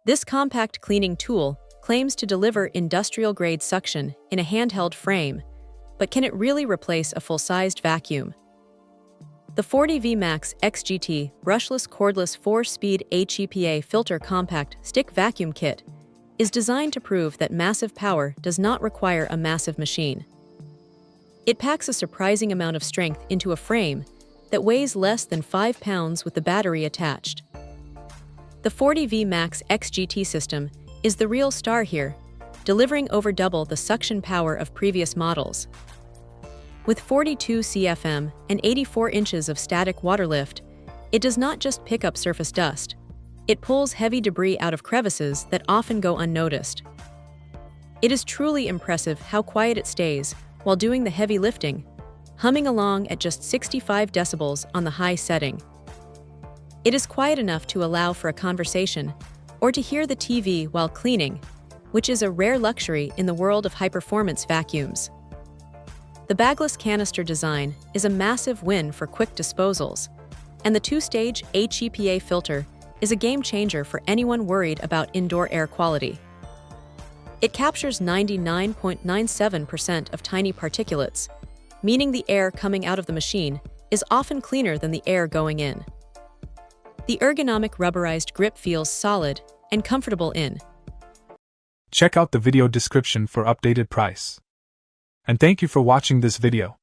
This compact cleaning tool claims to deliver industrial-grade suction in a handheld frame, but can it really replace a full-sized vacuum? The 40V Max XGT Brushless Cordless 4-Speed HEPA Filter Compact Stick Vacuum Kit is designed to prove that massive power does not require a massive machine. It packs a surprising amount of strength into a frame that weighs less than 5 pounds with the battery attached. The 40V Max XGT system is the real star here, delivering over double the suction power of previous models. With 42 CFM and 84 inches of static water lift, it does not just pick up surface dust. It pulls heavy debris out of crevices that often go unnoticed. It is truly impressive how quiet it stays while doing the heavy lifting, humming along at just 65 decibels on the high setting. It is quiet enough to allow for a conversation or to hear the TV while cleaning, which is a rare luxury in the world of high-performance vacuums. The bagless canister design is a massive win for quick disposals, and the two-stage HEPA filter is a game-changer for anyone worried about indoor air quality. It captures 99.97% of tiny particulates, meaning the air coming out of the machine is often cleaner than the air going in. The ergonomic rubberized grip feels solid and comfortable in. Check out the video description for updated price. And thank you for watching this video.